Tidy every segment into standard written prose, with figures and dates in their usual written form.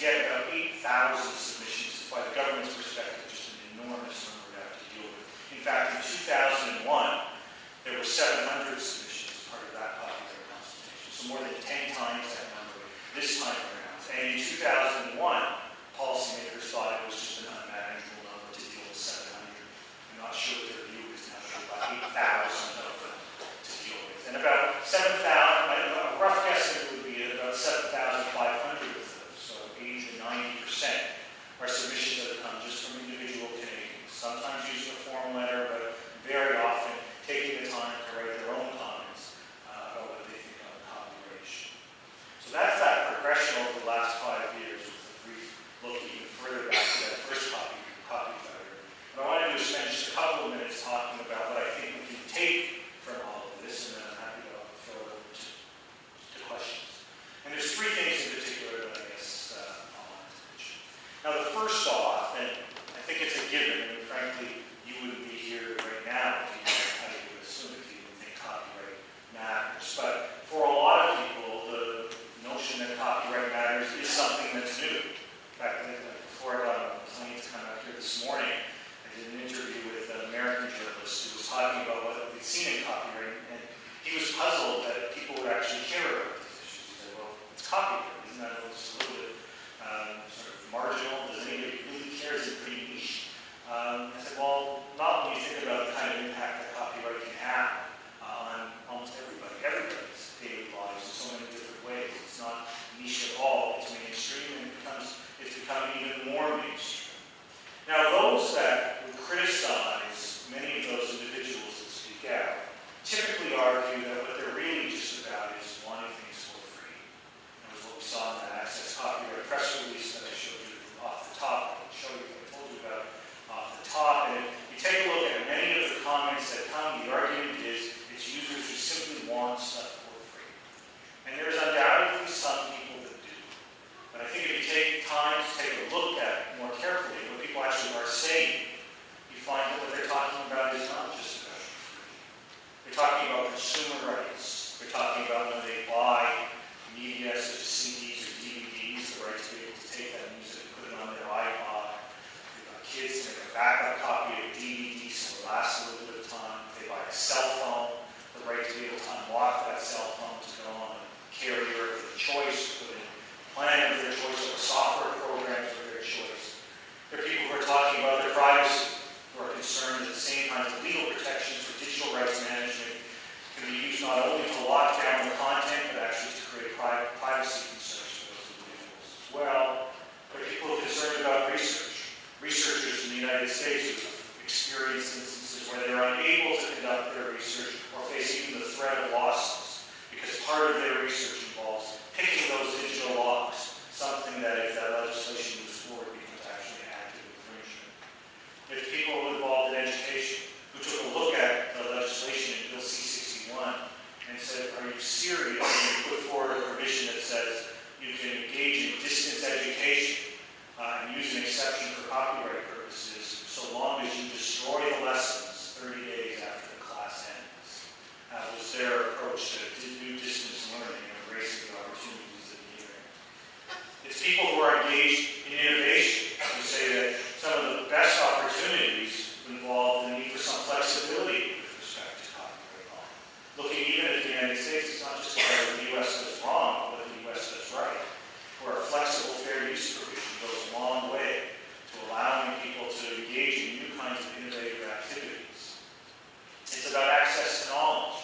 get about 8,000 submissions. By the government's perspective, just an enormous number to have to deal with. In fact, in 2001, there were 700 submissions as part of that copyright consultation, so more than 10 times that number this time around. And in 2001, policymakers thought it was just an unmanageable number to deal with 700. I'm not sure what their view is now, about 8,000 of them to deal with. And about 7,000, a rough guesstimate would be about 7,500 of those, so 80 to 90% are submissions that have come just from individual Canadians, sometimes using a form letter, but very often taking the time to write their own comments about what they think on the copyright issue. So that's that progression over the last 5 years, with a brief look even further back to that first copyright. What I want to do is spend just a couple of minutes talking about what I think we can take from all of this, and then I'm happy to throw it over to questions. And there's three things in particular that I guess I'll want to mention. Now, the first off, and I think it's a given, and frankly, you wouldn't be here right now if you didn't, how you would assume if you didn't think copyright matters. But for a lot of people, the notion that copyright matters is something that's new. In fact, before I got on the plane to come out here this morning, I did an interview with an American journalist who was talking about what they'd seen in copyright, and he was puzzled that people would actually care about these issues. He said, well, it's copyright. Isn't that just a little bit sort of marginal? Does anybody really care? Is it pretty niche? I said, well, not when you think about the kind of impact that copyright can have on almost everybody, everybody's daily lives in so many different ways. It's not niche at all. It's mainstream, and it's becoming even more mainstream. Now, those that would criticize many of those individuals that speak out typically argue that what they're really just about is wanting things for free. That was what we saw in that Access Copyright press release that I showed you off the top. I showed you what I told you about off the top. And if you take a look at many of the comments that come, the argument is it's users who simply want stuff for free. And there's undoubtedly some people that do. But I think if you take time to take a look at more carefully what people actually are saying, you find that what they're talking about is not just about free. They're talking about consumer rights. They're talking about when they buy media such as CDs or DVDs, the right to be able to take that music and put it on their iPod. They've got kids to make a backup copy of a DVD so it lasts a little bit of time. If they buy a cell phone, the right to be able to unlock that cell phone to go on a carrier of their choice, put in a plan of their choice, or software programs of their choice. There are people who are talking about their privacy, who are concerned that the same kinds of legal protections for digital rights management can be used not only to lock down the content, but actually to create privacy concerns for those individuals as well. There are people concerned about research. Researchers in the United States who have experienced instances where they're unable to conduct their research or face even the threat of lawsuits because part of their research involves picking those digital locks, something that if that legislation moves forward becomes actually an active infringement. There's people involved in education who took a look at the legislation in Bill C-61 and said, are you serious when you put forward a provision that says you can engage in distance education and use an exception for copyright purposes so long as you destroy the lessons 30 days after the class ends? That was their approach to new distance learning and embracing the opportunities of the internet. It's people who are engaged in innovation who say that some of the best opportunities involve the need for some flexibility with respect to copyright law. Looking even at the United States, it's not just about what the U.S. does wrong, but what the U.S. does right, where a flexible fair use provision goes a long way to allowing people to engage in new kinds of innovative activities. It's about access to knowledge.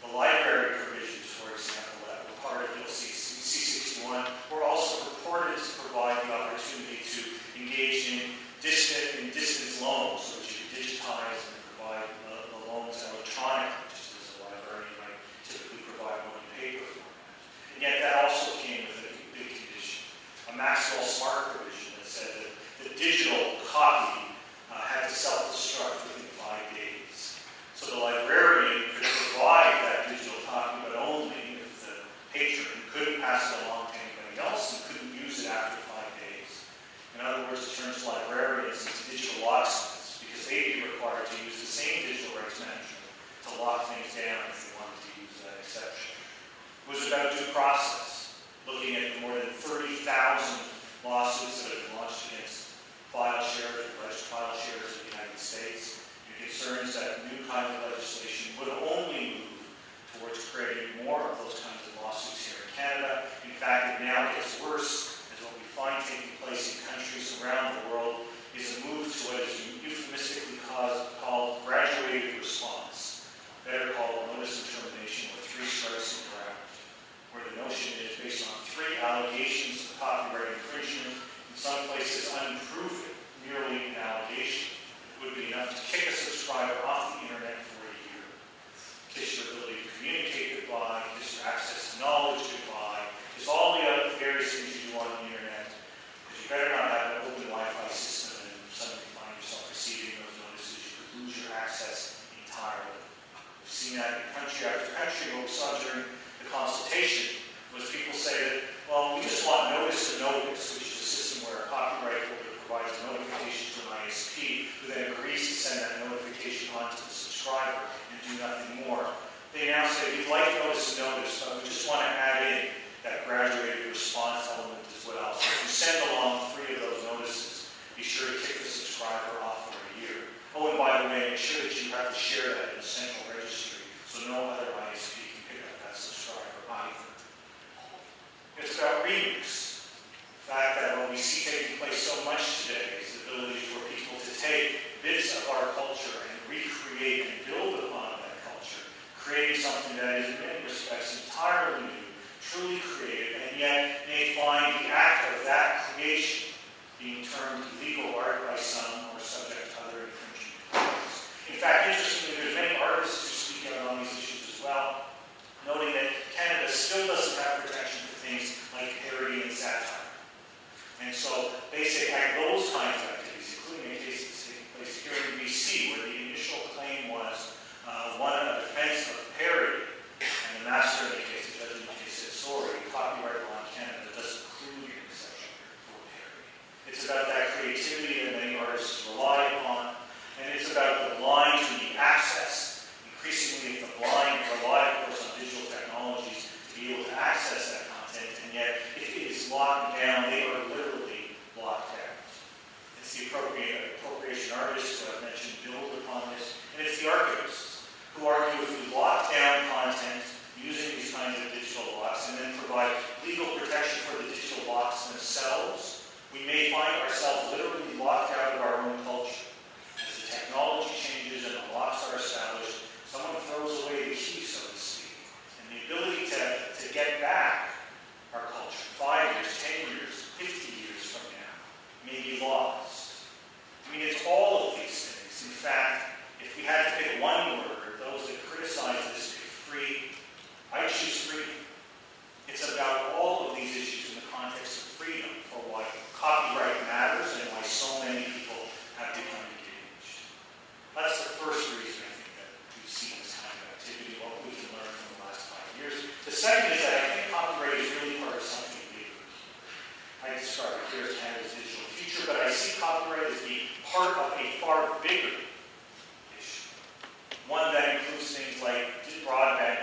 The library provisions, for example, that were part of Bill C-61 were also purported to provide the opportunity to engage in distance loans, so that you can digitize and provide the loans electronically, just as a librarian might typically provide one in paper format. And yet that also came with a big condition, a Maxwell Smart provision that said that the digital copy had to self-destruct within 5 days. So the librarian could provide that digital copy, but only if the patron couldn't pass it along to anybody else and couldn't use it after 5 days. In other words, it turns librarians into digital locksmiths because they'd be required to use the same digital rights management to lock things down if they wanted to use that exception. It was about due process, looking at the more than 30,000 lawsuits that have been launched against file sharers, alleged file sharers in the United States, and concerns that new kinds of legislation would only move towards creating more of those kinds of lawsuits here in Canada. In fact, it now gets worse, as what we find taking place in countries around the world is a move to what is euphemistically called graduated response, better called notice of termination or 3 strikes in the ground, where the notion is based on 3 allegations of copyright infringement, in some places unproven, merely an allegation. It would be enough to kick a subscriber off the internet for a year. Kiss your ability to communicate goodbye, kiss your access to knowledge goodbye, kiss all the other various things you do on the internet, because you better not have an open Wi-Fi system and suddenly find yourself receiving those notices. You could lose your access entirely. We've seen that in country after country. What we saw during the consultation was people say that, well, we just want notice to notice, which is a system where a copyright holder provides a notification to an ISP, who then agrees to send that notification on to the subscriber and do nothing more. They now say, we'd like notice to notice, but we just want to add in that graduated response element as well. So if you send along 3 of those notices, be sure to kick the subscriber off for a year. Oh, and by the way, make sure that you have to share that in the central registry so no other ISP can pick up that subscriber either. It's about remix. The fact that what we see taking place so much today is the ability for people to take bits of our culture and recreate and build upon that culture, creating something that is in many respects entirely new, truly creative, and yet may find the act of that creation being termed legal art by some or subject to other infringement claims. In fact, interestingly, there's many artists who speak out on these issues as well, noting that Canada still doesn't have protection for things like parody and satire. And so those kinds of activities, including a case that's taking place here in BC, where the initial claim was one of defense of parody, and the master of the case, the judge in the case, said, sorry, copyright law in Canada doesn't include an exception for parody. It's about that creativity that many artists rely upon, and it's about the blind to the access. Increasingly, if the blind rely, of course, on digital technologies to be able to access that content, and yet if it is locked down, they are literally locked down. It's the appropriation artists who I've mentioned build upon this, and it's the archivists who argue if we lock down content using these kinds of digital locks and then provide legal protection for the digital locks themselves, we may find ourselves literally locked out of our own culture. As the technology changes and the locks are established, someone throws away the key, so to speak. And the ability to get back our culture 5 years, 10 years, 50 years from now may be lost. I mean, it's all of these things. In fact, if we had to pick one word, those that criticize this pick free, I choose freedom. It's about all of these issues in the context of freedom for why copyright matters and why so many people have become engaged. That's the first reason I think that we've seen this kind of activity, what we can learn from the last 5 years. The second is that I think copyright is really part of something bigger. I describe it here as Canada's digital future, but I see copyright as being part of a far bigger issue. One that includes things like broadband